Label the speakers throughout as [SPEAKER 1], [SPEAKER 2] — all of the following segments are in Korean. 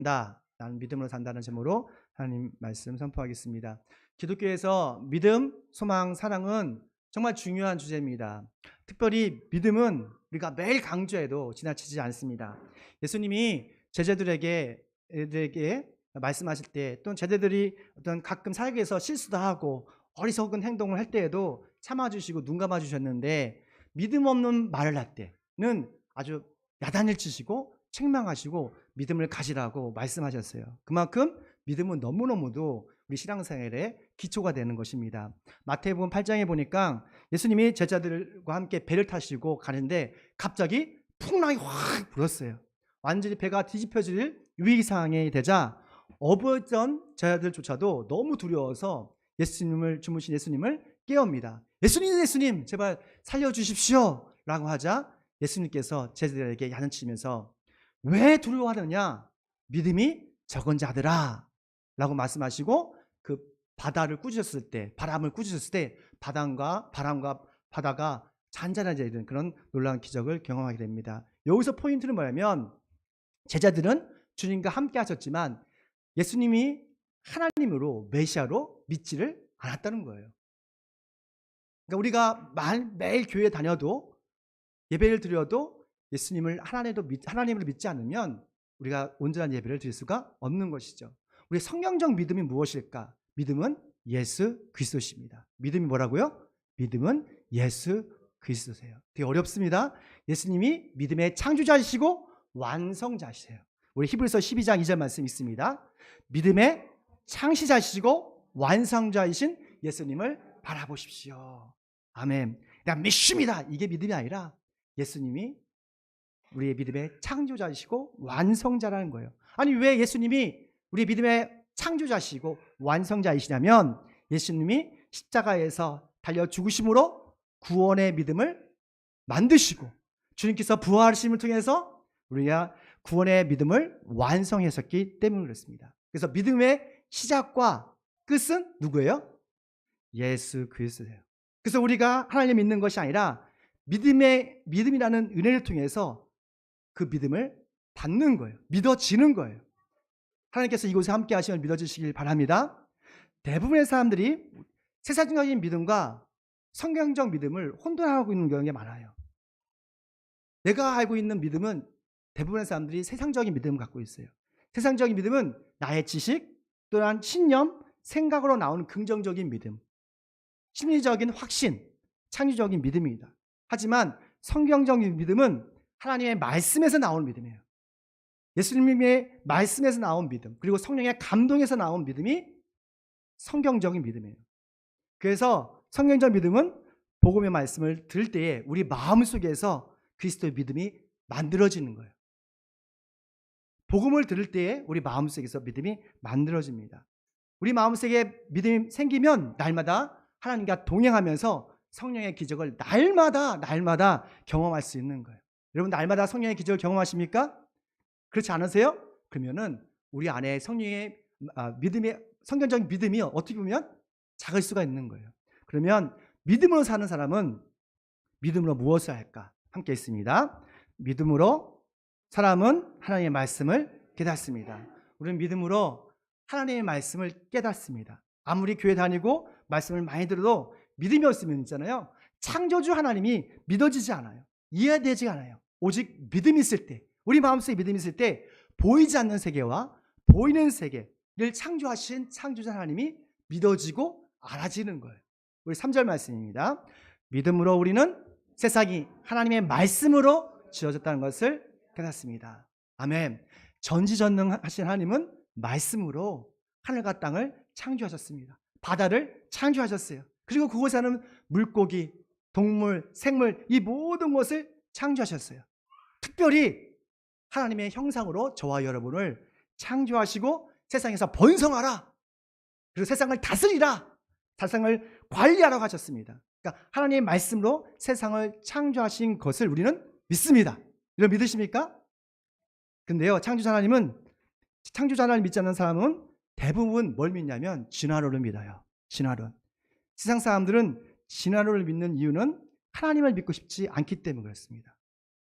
[SPEAKER 1] 나는 믿음으로 산다는 제목으로 하나님 말씀 선포하겠습니다. 기독교에서 믿음, 소망, 사랑은 정말 중요한 주제입니다. 특별히 믿음은 우리가 매일 강조해도 지나치지 않습니다. 예수님이 제자들에게 말씀하실 때, 또는 제자들이 어떤 가끔 살아가서 실수도 하고 어리석은 행동을 할 때에도 참아주시고 눈 감아주셨는데, 믿음 없는 말을 할 때는 아주 야단을 치시고 책망하시고 믿음을 가지라고 말씀하셨어요. 그만큼 믿음은 너무너무도 우리 신앙생활의 기초가 되는 것입니다. 마태복음 8장에 보니까 예수님이 제자들과 함께 배를 타시고 가는데 갑자기 풍랑이 확 불었어요. 완전히 배가 뒤집혀질 위기상황이 되자 어부던 제자들조차도 너무 두려워서 주무신 예수님을 깨웁니다. 예수님 제발 살려주십시오 라고 하자 예수님께서 제자들에게 야단치면서 왜 두려워하느냐, 믿음이 적은 자들아 라고 말씀하시고, 그 바람을 꾸짖었을 때 바람과 바다가 잔잔해져 있는 그런 놀라운 기적을 경험하게 됩니다. 여기서 포인트는 뭐냐면, 제자들은 주님과 함께 하셨지만 예수님이 하나님으로 메시아로 믿지를 않았다는 거예요. 그러니까 우리가 매일 교회 다녀도 예배를 드려도 예수님을 하나님을 믿지 않으면 우리가 온전한 예배를 드릴 수가 없는 것이죠. 우리 성경적 믿음이 무엇일까? 믿음은 예수 그리스도십니다. 믿음이 뭐라고요? 믿음은 예수 그리스도세요. 되게 어렵습니다. 예수님이 믿음의 창조자이시고 완성자시세요. 우리 히브리서 12장 2절 말씀 있습니다. 믿음의 창시자이시고 완성자이신 예수님을 바라보십시오. 아멘. 내가 믿습니다. 이게 믿음이 아니라 예수님이 우리의 믿음의 창조자이시고 완성자라는 거예요. 아니, 왜 예수님이 우리 믿음의 창조자시고 완성자이시냐면, 예수님이 십자가에서 달려 죽으심으로 구원의 믿음을 만드시고 주님께서 부활하심을 통해서 우리가 구원의 믿음을 완성했었기 때문에 그렇습니다. 그래서 믿음의 시작과 끝은 누구예요? 예수 그리스도예요. 그래서 우리가 하나님 믿는 것이 아니라 믿음이라는 은혜를 통해서 그 믿음을 받는 거예요. 믿어지는 거예요. 하나님께서 이곳에 함께 하심을 믿어주시길 바랍니다. 대부분의 사람들이 세상적인 믿음과 성경적 믿음을 혼돈하고 있는 경우가 많아요. 내가 알고 있는 믿음은 대부분의 사람들이 세상적인 믿음을 갖고 있어요. 세상적인 믿음은 나의 지식 또한 신념, 생각으로 나오는 긍정적인 믿음, 심리적인 확신, 창조적인 믿음입니다. 하지만 성경적인 믿음은 하나님의 말씀에서 나오는 믿음이에요. 예수님의 말씀에서 나온 믿음, 그리고 성령의 감동에서 나온 믿음이 성경적인 믿음이에요. 그래서 성경적 믿음은 복음의 말씀을 들을 때에 우리 마음속에서 그리스도의 믿음이 만들어지는 거예요. 복음을 들을 때에 우리 마음속에서 믿음이 만들어집니다. 우리 마음속에 믿음이 생기면 날마다 하나님과 동행하면서 성령의 기적을 날마다 경험할 수 있는 거예요. 여러분, 날마다 성령의 기적을 경험하십니까? 그렇지 않으세요? 그러면은 우리 안에 성령의 성경적인 믿음이 어떻게 보면 작을 수가 있는 거예요. 그러면 믿음으로 사는 사람은 믿음으로 무엇을 할까? 함께 있습니다. 믿음으로 사람은 하나님의 말씀을 깨닫습니다. 우리는 믿음으로 하나님의 말씀을 깨닫습니다. 아무리 교회 다니고 말씀을 많이 들어도 믿음이 없으면 있잖아요, 창조주 하나님이 믿어지지 않아요. 이해되지 않아요. 오직 믿음이 있을 때, 우리 마음속에 믿음이 있을 때 보이지 않는 세계와 보이는 세계를 창조하신 창조자 하나님이 믿어지고 알아지는 거예요. 우리 3절 말씀입니다. 믿음으로 우리는 세상이 하나님의 말씀으로 지어졌다는 것을 깨닫습니다. 아멘. 전지전능하신 하나님은 말씀으로 하늘과 땅을 창조하셨습니다. 바다를 창조하셨어요. 그리고 그곳에 사는 물고기, 동물, 생물, 이 모든 것을 창조하셨어요. 특별히 하나님의 형상으로 저와 여러분을 창조하시고 세상에서 번성하라, 그리고 세상을 다스리라, 세상을 관리하라고 하셨습니다. 그러니까 하나님의 말씀으로 세상을 창조하신 것을 우리는 믿습니다. 이런 믿으십니까? 근데요, 창조자 하나님 믿지 않는 사람은 대부분 뭘 믿냐면 진화론을 믿어요. 진화론. 세상 사람들은 진화론을 믿는 이유는 하나님을 믿고 싶지 않기 때문에 그렇습니다.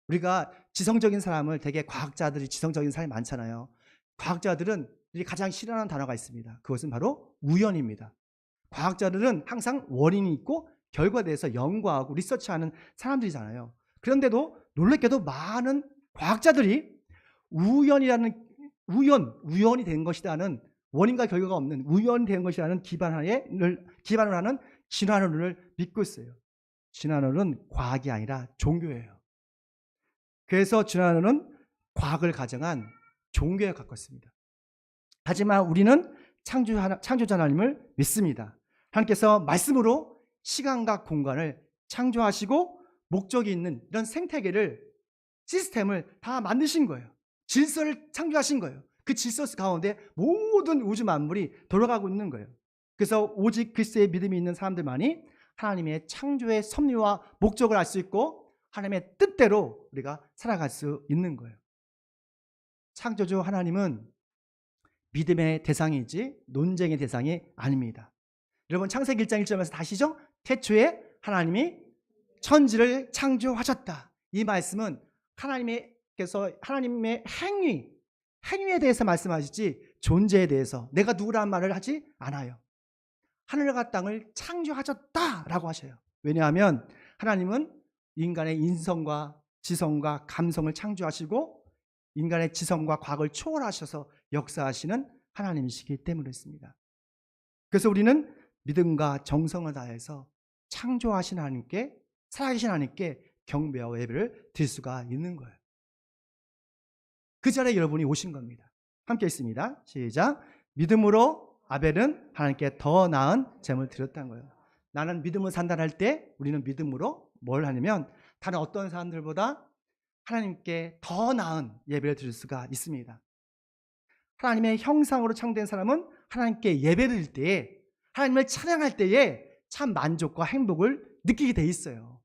[SPEAKER 1] 우리가 지성적인 사람을, 되게 과학자들이 지성적인 사람이 많잖아요. 과학자들은 가장 싫어하는 단어가 있습니다. 그것은 바로 우연입니다. 과학자들은 항상 원인이 있고 결과에 대해서 연구하고 리서치하는 사람들이잖아요. 그런데도 놀랍게도 많은 과학자들이 우연이 된 것이라는, 원인과 결과가 없는 우연이 된 것이라는 기반을 하는 진화론을 믿고 있어요. 진화론은 과학이 아니라 종교예요. 그래서 진화론은 과학을 가정한 종교에 가깝습니다. 하지만 우리는 창조자 하나님을 믿습니다. 하나님께서 말씀으로 시간과 공간을 창조하시고 목적이 있는 이런 생태계를, 시스템을 다 만드신 거예요. 질서를 창조하신 거예요. 그 질서 가운데 모든 우주 만물이 돌아가고 있는 거예요. 그래서 오직 그리스도의 믿음이 있는 사람들만이 하나님의 창조의 섭리와 목적을 알 수 있고 하나님의 뜻대로 우리가 살아갈 수 있는 거예요. 창조주 하나님은 믿음의 대상이지 논쟁의 대상이 아닙니다. 여러분 창세기 1장 1절에서 다시죠? 태초에 하나님이 천지를 창조하셨다. 이 말씀은 하나님께서 하나님의 행위에 대해서 말씀하시지 존재에 대해서 내가 누구라는 말을 하지 않아요. 하늘과 땅을 창조하셨다라고 하셔요. 왜냐하면 하나님은 인간의 인성과 지성과 감성을 창조하시고 인간의 지성과 과거를 초월하셔서 역사하시는 하나님이시기 때문이었습니다. 그래서 우리는 믿음과 정성을 다해서 창조하신 하나님께, 살아계신 하나님께 경배와 예배를 드릴 수가 있는 거예요. 그 자리에 여러분이 오신 겁니다. 함께 있습니다. 시작. 믿음으로 아벨은 하나님께 더 나은 제물을 드렸다는 거예요. 나는 믿음을 산다할 때 우리는 믿음으로 뭘 하냐면 다른 어떤 사람들보다 하나님께 더 나은 예배를 드릴 수가 있습니다. 하나님의 형상으로 창조된 사람은 하나님께 예배를 드릴 때에, 하나님을 찬양할 때에 참 만족과 행복을 느끼게 돼 있어요.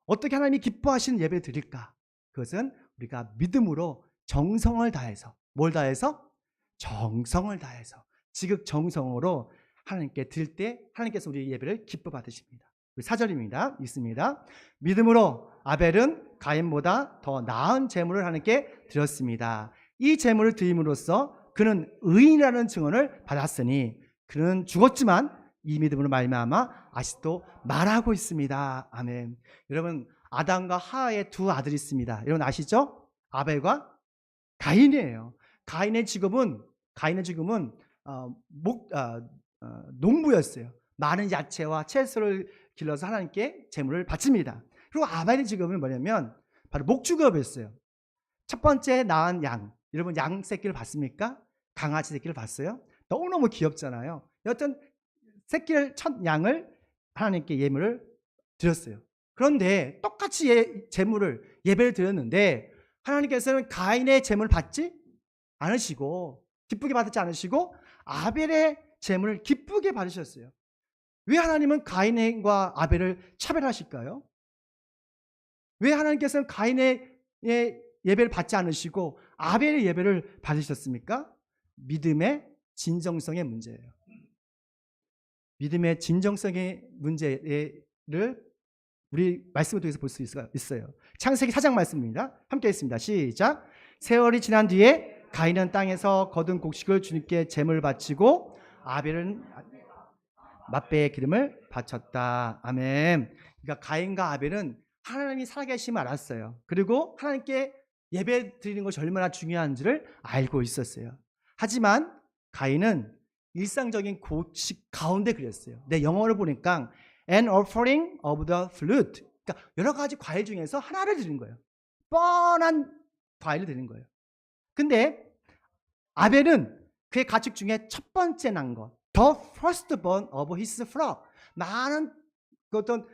[SPEAKER 1] 어떻게 하나님이 기뻐하시는 예배를 드릴까? 그것은 우리가 믿음으로 정성을 다해서, 뭘 다해서? 정성을 다해서 지극정성으로 하나님께 드릴 때 하나님께서 우리의 예배를 기뻐 받으십니다. 4절입니다. 있습니다. 믿음으로 아벨은 가인보다 더 나은 제물을 하나님께 드렸습니다. 이 제물을 드림으로써 그는 의인이라는 증언을 받았으니 그는 죽었지만 이 믿음으로 말미암아 아직도 말하고 있습니다. 아멘. 여러분 아담과 하와의 두 아들이 있습니다. 여러분 아시죠? 아벨과 가인이에요. 가인의 직업은 농부였어요. 많은 야채와 채소를 길러서 하나님께 제물을 바칩니다. 그리고 아벨의 직업은 뭐냐면 바로 목축업이었어요. 첫 번째 낳은 양, 여러분 양 새끼를 봤습니까? 강아지 새끼를 봤어요? 너무너무 귀엽잖아요. 여튼 새끼를, 첫 양을 하나님께 예물을 드렸어요. 그런데 똑같이 예배를 드렸는데 하나님께서는 가인의 제물을 받지 않으시고, 기쁘게 받지 않으시고 아벨의 제물을 기쁘게 받으셨어요. 왜 하나님은 가인과 아벨을 차별하실까요? 왜 하나님께서는 가인의 예배를 받지 않으시고 아벨의 예배를 받으셨습니까? 믿음의 진정성의 문제예요. 믿음의 진정성의 문제를 우리 말씀을 통해서 볼 수 있어요. 창세기 4장 말씀입니다. 함께 있습니다. 시작. 세월이 지난 뒤에 가인은 땅에서 거둔 곡식을 주님께 제물 바치고 아벨은 맛배의 기름을 바쳤다. 아멘. 그러니까 가인과 아벨은 하나님이 살아계심을 알았어요. 그리고 하나님께 예배 드리는 것이 얼마나 중요한지를 알고 있었어요. 하지만 가인은 일상적인 곡식 가운데 그랬어요. 내 영어를 보니까 an offering of the fruit, 그러니까 여러 가지 과일 중에서 하나를 드린 거예요. 뻔한 과일을 드린 거예요. 근데 아벨은 그의 가축 중에 첫 번째 난 것, the firstborn of his flock, 많은 어떤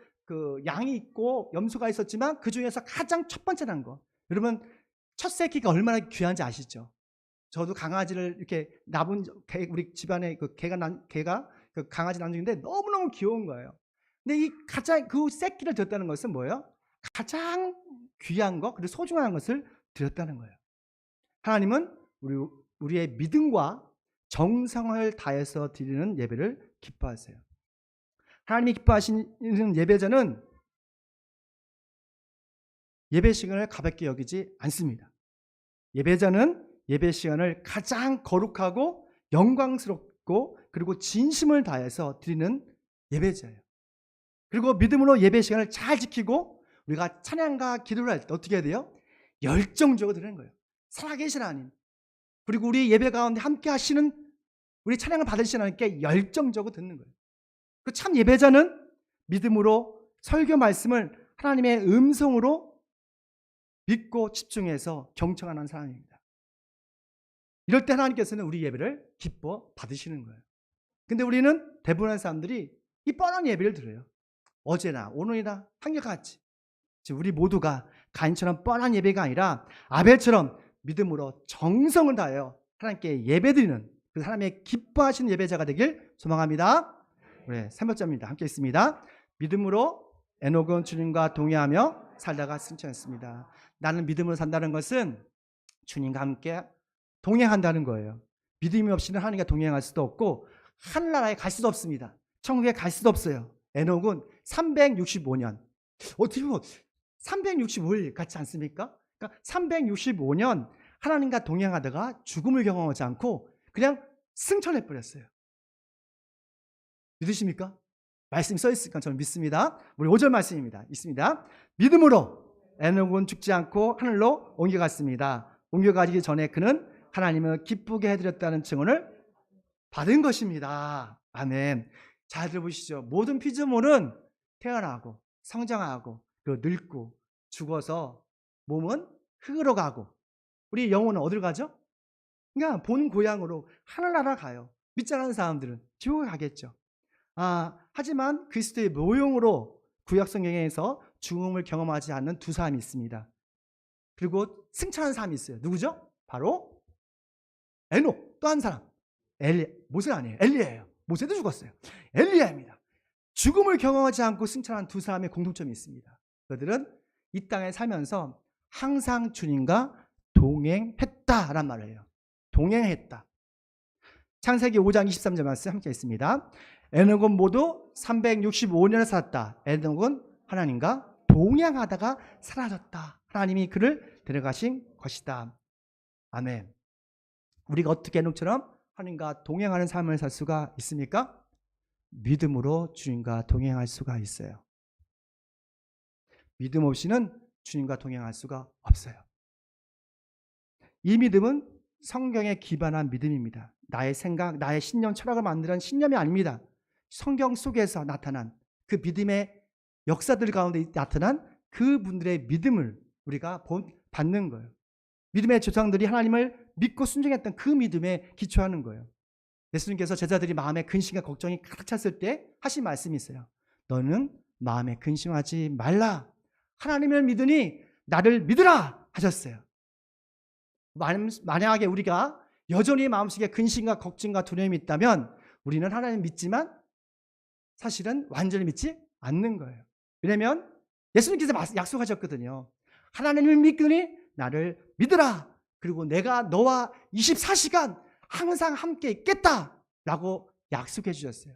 [SPEAKER 1] 양이 있고 염소가 있었지만 그 중에서 가장 첫 번째 난 것. 여러분 첫 새끼가 얼마나 귀한지 아시죠? 저도 강아지를 이렇게 우리 집안에 개가 강아지 낳은 적인데 너무너무 귀여운 거예요. 근데 이 가장 그 새끼를 드렸다는 것은 뭐예요? 가장 귀한 것, 그리고 소중한 것을 드렸다는 거예요. 하나님은 우리의 믿음과 정성을 다해서 드리는 예배를 기뻐하세요. 하나님이 기뻐하시는 예배자는 예배 시간을 가볍게 여기지 않습니다. 예배자는 예배 시간을 가장 거룩하고 영광스럽고 그리고 진심을 다해서 드리는 예배자예요. 그리고 믿음으로 예배 시간을 잘 지키고 우리가 찬양과 기도를 할 때 어떻게 해야 돼요? 열정적으로 드리는 거예요. 살아계신 하나님, 그리고 우리 예배 가운데 함께 하시는 우리 찬양을 받으시는 하나님께 열정적으로 듣는 거예요. 그 참 예배자는 믿음으로 설교 말씀을 하나님의 음성으로 믿고 집중해서 경청하는 사람입니다. 이럴 때 하나님께서는 우리 예배를 기뻐 받으시는 거예요. 근데 우리는 대부분의 사람들이 이 뻔한 예배를 드려요. 어제나 오늘이나 한결같이. 우리 모두가 가인처럼 뻔한 예배가 아니라 아벨처럼 믿음으로 정성을 다하여 하나님께 예배드리는 그 하나님의 기뻐하시는 예배자가 되길 소망합니다. 네, 3번째입니다. 함께 있습니다. 믿음으로 에녹은 주님과 동행하며 살다가 승천했습니다. 나는 믿음으로 산다는 것은 주님과 함께 동행한다는 거예요. 믿음이 없이는 하나님과 동행할 수도 없고 하늘나라에 갈 수도 없습니다. 천국에 갈 수도 없어요. 에녹은 365년, 어떻게 보면 365일 같지 않습니까? 그러니까 365년 하나님과 동행하다가 죽음을 경험하지 않고 그냥 승천해버렸어요. 믿으십니까? 말씀이 써있으니까 저는 믿습니다. 우리 5절 말씀입니다. 있습니다. 믿음으로 에녹은 죽지 않고 하늘로 옮겨갔습니다. 옮겨가기 전에 그는 하나님을 기쁘게 해드렸다는 증언을 받은 것입니다. 아멘. 잘 들어보시죠. 모든 피조물은 태어나고 성장하고 늙고 죽어서 몸은 흙으로 가고 우리 영혼은 어디로 가죠? 그러니까 본 고향으로 하늘나라 가요. 믿지 않는 사람들은 지옥에 가겠죠. 하지만 그리스도의 모형으로 구약 성경에서 죽음을 경험하지 않는 두 사람이 있습니다. 그리고 승천한 사람이 있어요. 누구죠? 바로 에녹. 또 한 사람 모세 아니에요. 엘리야예요. 모세도 죽었어요. 엘리야입니다. 죽음을 경험하지 않고 승천한 두 사람의 공통점이 있습니다. 그들은 이 땅에 살면서 항상 주님과 동행했다란 말을 해요. 동행했다. 창세기 5장 23절 말씀 함께 있습니다. 에녹은 모두 365년을 살았다. 에녹은 하나님과 동행하다가 사라졌다. 하나님이 그를 데려가신 것이다. 아멘. 우리가 어떻게 에녹처럼 하나님과 동행하는 삶을 살 수가 있습니까? 믿음으로 주님과 동행할 수가 있어요. 믿음 없이는 주님과 동행할 수가 없어요. 이 믿음은 성경에 기반한 믿음입니다. 나의 생각, 나의 신념, 철학을 만드는 신념이 아닙니다. 성경 속에서 나타난 그 믿음의 역사들 가운데 나타난 그분들의 믿음을 우리가 받는 거예요. 믿음의 조상들이 하나님을 믿고 순종했던 그 믿음에 기초하는 거예요. 예수님께서 제자들이 마음에 근심과 걱정이 가득 찼을 때 하신 말씀이 있어요. 너는 마음에 근심하지 말라. 하나님을 믿으니 나를 믿으라 하셨어요. 만약에 우리가 여전히 마음속에 근심과 걱정과 두려움이 있다면 우리는 하나님 믿지만 사실은 완전히 믿지 않는 거예요. 왜냐하면 예수님께서 약속하셨거든요. 하나님을 믿으니 나를 믿으라. 그리고 내가 너와 24시간 항상 함께 있겠다라고 약속해 주셨어요.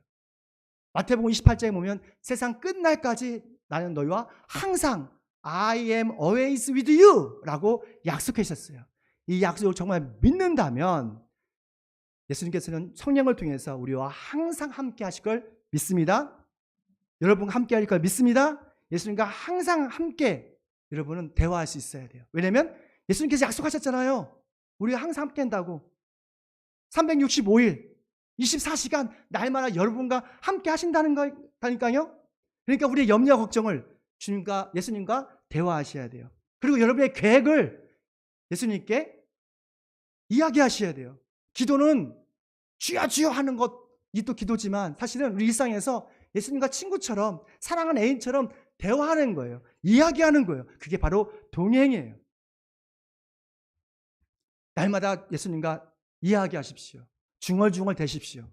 [SPEAKER 1] 마태복음 28장에 보면 세상 끝날까지 나는 너희와 항상 I am always with you 라고 약속해 주셨어요. 이 약속을 정말 믿는다면 예수님께서는 성령을 통해서 우리와 항상 함께 하실 걸 믿습니다. 여러분과 함께 할 걸 믿습니다. 예수님과 항상 함께 여러분은 대화할 수 있어야 돼요. 왜냐하면 예수님께서 약속하셨잖아요. 우리가 항상 함께 한다고. 365일 24시간 날마다 여러분과 함께 하신다는 거니까요. 그러니까 우리의 염려 걱정을 주님과 예수님과 대화하셔야 돼요. 그리고 여러분의 계획을 예수님께 이야기하셔야 돼요. 기도는 주여 주여 하는 것이 또 기도지만 사실은 우리 일상에서 예수님과 친구처럼 사랑하는 애인처럼 대화하는 거예요. 이야기하는 거예요. 그게 바로 동행이에요. 날마다 예수님과 이야기하십시오. 중얼중얼 대십시오.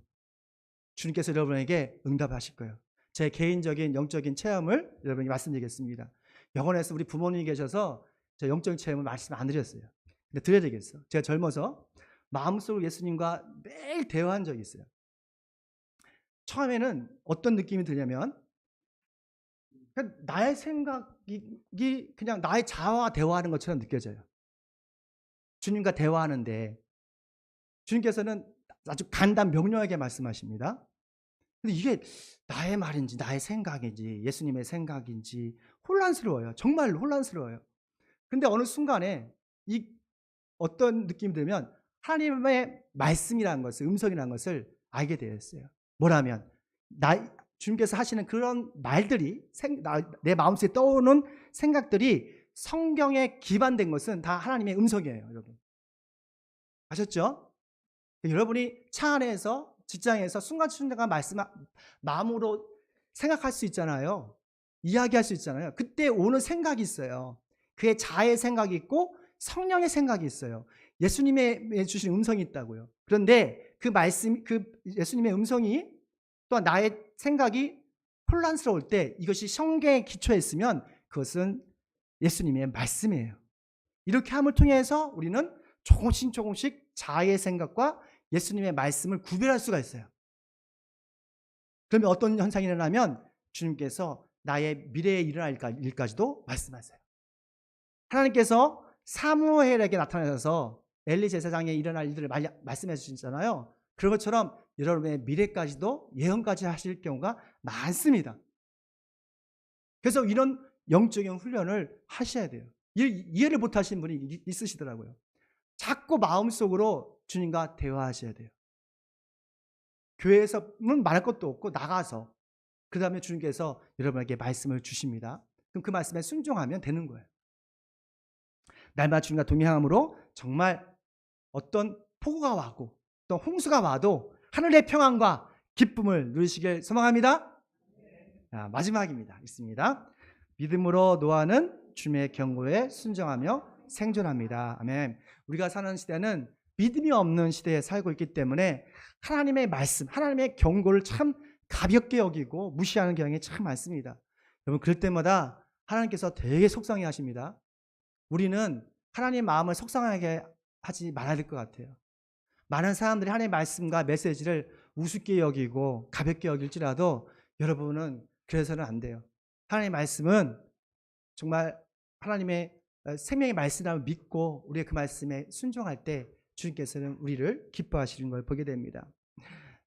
[SPEAKER 1] 주님께서 여러분에게 응답하실 거예요. 제 개인적인 영적인 체험을 여러분에게 말씀드리겠습니다. 영원에서 우리 부모님이 계셔서 제 영적인 체험을 말씀 안 드렸어요. 근데 드려야 되겠어. 제가 젊어서 마음속으로 예수님과 매일 대화한 적이 있어요. 처음에는 어떤 느낌이 드냐면 그냥 나의 생각이 그냥 나의 자아와 대화하는 것처럼 느껴져요. 주님과 대화하는데 주님께서는 아주 간단 명료하게 말씀하십니다. 근데 이게 나의 말인지 나의 생각인지 예수님의 생각인지 혼란스러워요. 정말 혼란스러워요. 근데 어느 순간에 이 어떤 느낌이 들면 하나님의 말씀이라는 것을, 음성이라는 것을 알게 되었어요. 뭐라면 주님께서 하시는 그런 말들이 내 마음속에 떠오르는 생각들이 성경에 기반된 것은 다 하나님의 음성이에요. 여러분 아셨죠? 여러분이 차 안에서 직장에서 순간순간 마음으로 생각할 수 있잖아요. 이야기할 수 있잖아요. 그때 오는 생각이 있어요. 그의 자의 생각이 있고 성령의 생각이 있어요. 예수님의 주신 음성이 있다고요. 그런데 그 말씀, 그 예수님의 음성이 또한 나의 생각이 혼란스러울 때 이것이 성경에 기초에 있으면 그것은 예수님의 말씀이에요. 이렇게 함을 통해서 우리는 조금씩 자아의 생각과 예수님의 말씀을 구별할 수가 있어요. 그러면 어떤 현상이 일어나면 주님께서 나의 미래에 일어날 일까지도 말씀하세요. 하나님께서 사무엘에게 나타나셔서 엘리 제사장에 일어날 일들을 말씀해 주시잖아요. 그런 것처럼 여러분의 미래까지도 예언까지 하실 경우가 많습니다. 그래서 이런 영적인 훈련을 하셔야 돼요. 이해를 못 하시는 분이 있으시더라고요. 자꾸 마음속으로 주님과 대화하셔야 돼요. 교회에서는 말할 것도 없고 나가서 그 다음에 주님께서 여러분에게 말씀을 주십니다. 그럼 그 말씀에 순종하면 되는 거예요. 날마다 주님과 동행함으로 정말 어떤 폭우가 와고 또 홍수가 와도 하늘의 평안과 기쁨을 누리시길 소망합니다. 마지막입니다. 있습니다. 믿음으로 노아는 주님의 경고에 순종하며 생존합니다. 아멘. 우리가 사는 시대는 믿음이 없는 시대에 살고 있기 때문에 하나님의 말씀, 하나님의 경고를 참 가볍게 여기고 무시하는 경향이 참 많습니다. 여러분 그럴 때마다 하나님께서 되게 속상해 하십니다. 우리는 하나님의 마음을 속상하게 하지 말아야 될 것 같아요. 많은 사람들이 하나님의 말씀과 메시지를 우습게 여기고 가볍게 여길지라도 여러분은 그래서는 안 돼요. 하나님의 말씀은 정말 하나님의 생명의 말씀이라고 믿고 우리의 그 말씀에 순종할 때 주님께서는 우리를 기뻐하시는 걸 보게 됩니다.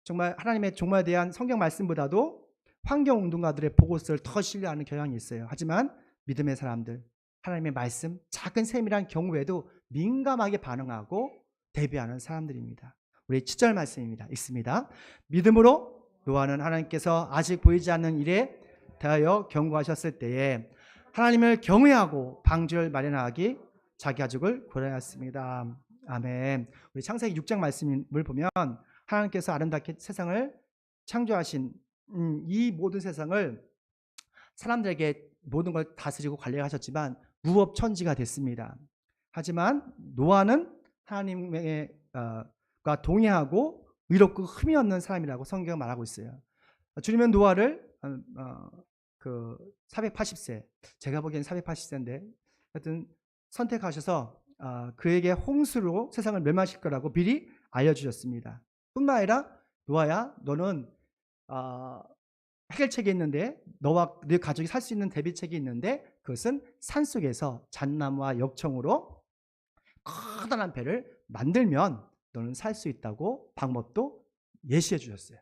[SPEAKER 1] 정말 하나님의 종말에 대한 성경 말씀보다도 환경운동가들의 보고서를 더 신뢰하는 경향이 있어요. 하지만 믿음의 사람들, 하나님의 말씀, 작은 셈이란 경우에도 민감하게 반응하고 대비하는 사람들입니다. 우리 7절 말씀입니다. 읽습니다. 믿음으로 노아는 하나님께서 아직 보이지 않는 일에 대하여 경고하셨을 때에 하나님을 경외하고 방주를 마련하기 자기 가족을 고려하였습니다. 아멘. 우리 창세기 6장 말씀을 보면 하나님께서 아름답게 세상을 창조하신 이 모든 세상을 사람들에게 모든 걸 다스리고 관리하셨지만 무법천지가 됐습니다. 하지만 노아는 하나님과 동의하고 의롭고 흠이 없는 사람이라고 성경은 말하고 있어요. 주님은 노아를 480세, 제가 보기엔 480세인데 하여튼 선택하셔서 그에게 홍수로 세상을 멸망시킬 거라고 미리 알려주셨습니다. 뿐만 아니라 노아야 너는 해결책이 있는데 너와 네 가족이 살 수 있는 대비책이 있는데 그것은 산속에서 잣나무와 역청으로 커다란 배를 만들면 너는 살 수 있다고 방법도 예시해 주셨어요.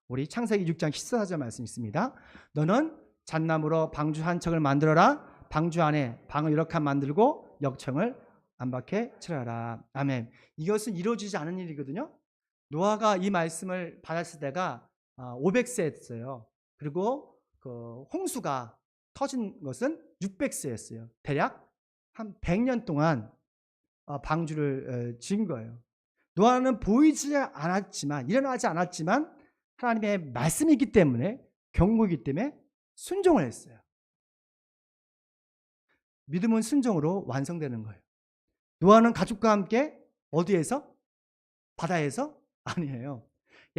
[SPEAKER 1] 우리 창세기 6장 14절 말씀 있습니다. 너는 잣나무로 방주 한 척을 만들어라. 방주 안에 방을 이렇게 만들고 역청을 안팎에 칠하라. 아멘. 이것은 이루어지지 않은 일이거든요. 노아가 이 말씀을 받았을 때가 500세였어요. 그리고 그 홍수가 터진 것은 600세였어요. 대략 한 100년 동안 방주를 지은 거예요. 노아는 보이지 않았지만, 일어나지 않았지만 하나님의 말씀이기 때문에, 경고이기 때문에 순종을 했어요. 믿음은 순종으로 완성되는 거예요. 노아는 가족과 함께 어디에서? 바다에서? 아니에요.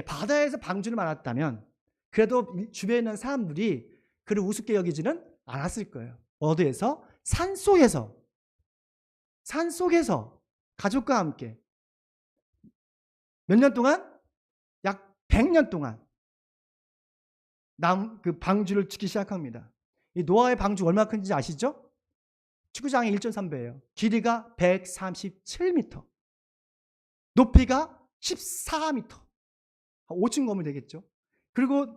[SPEAKER 1] 바다에서 방주를 만났다면 그래도 주변에 있는 사람들이 그를 우습게 여기지는 않았을 거예요. 어디에서? 산속에서 가족과 함께 몇 년 동안? 약 100년 동안 그 방주를 짓기 시작합니다. 이 노아의 방주 얼마나 큰지 아시죠? 축구장이 1.3배예요. 길이가 137m, 높이가 14m, 5층 건물 되겠죠. 그리고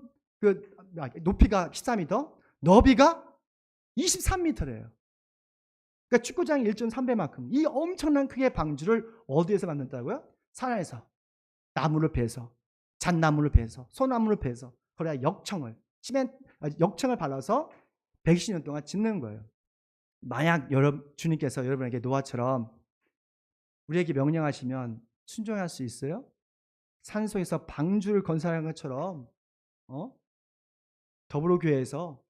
[SPEAKER 1] 높이가 14m, 너비가 23m래요. 그러니까 축구장이 1.3배만큼 이 엄청난 크기의 방주를 어디에서 만든다고요? 산에서 나무를 베서, 잣나무를 베서, 소나무를 베서, 그래야 역청을 발라서 120년 동안 짓는 거예요. 만약 주님께서 여러분에게 노아처럼 우리에게 명령하시면 순종할 수 있어요? 산속에서 방주를 건설하는 것처럼 더불어교회에서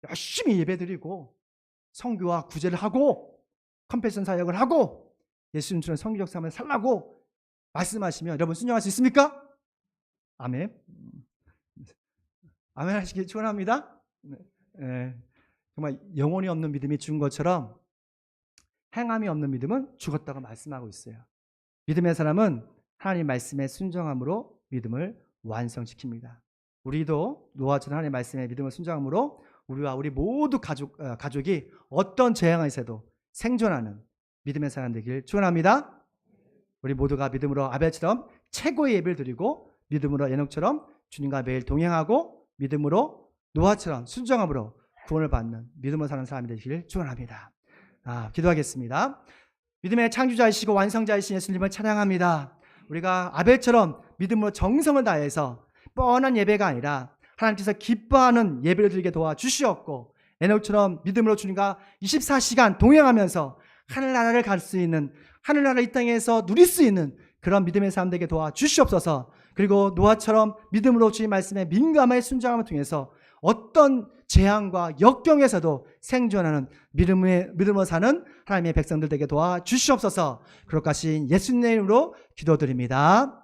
[SPEAKER 1] 열심히 예배드리고 선교와 구제를 하고 컴패션 사역을 하고 예수님처럼 선교적 삶을 살라고 말씀하시면 여러분 순종할 수 있습니까? 아멘. 아멘 하시길 축원합니다. 네. 정말 영혼이 없는 믿음이 죽은 것처럼 행함이 없는 믿음은 죽었다고 말씀하고 있어요. 믿음의 사람은 하나님 말씀에 순종함으로 믿음을 완성시킵니다. 우리도 노아처럼 하나님 말씀에 믿음을 순종함으로 우리와 우리 모두 가족이 어떤 재앙에 있어도 생존하는 믿음의 사람 되길 축원합니다. 우리 모두가 믿음으로 아벨처럼 최고의 예배를 드리고 믿음으로 에녹처럼 주님과 매일 동행하고 믿음으로 노아처럼 순종함으로 구원을 받는 믿음으로 사는 사람이 되시길 축원합니다. 기도하겠습니다. 믿음의 창조자이시고 완성자이신 예수님을 찬양합니다. 우리가 아벨처럼 믿음으로 정성을 다해서 뻔한 예배가 아니라 하나님께서 기뻐하는 예배를 드리게 도와주시옵고 에녹처럼 믿음으로 주님과 24시간 동행하면서 하늘나라를 갈 수 있는, 하늘나라 이 땅에서 누릴 수 있는 그런 믿음의 사람 되게 도와주시옵소서. 그리고 노아처럼 믿음으로 주의 말씀에 민감하게 순종함을 통해서 어떤 재앙과 역경에서도 생존하는 믿음으로 사는 하나님의 백성들 되게 도와주시옵소서. 그렇게 하신 예수님의 이름으로 기도드립니다.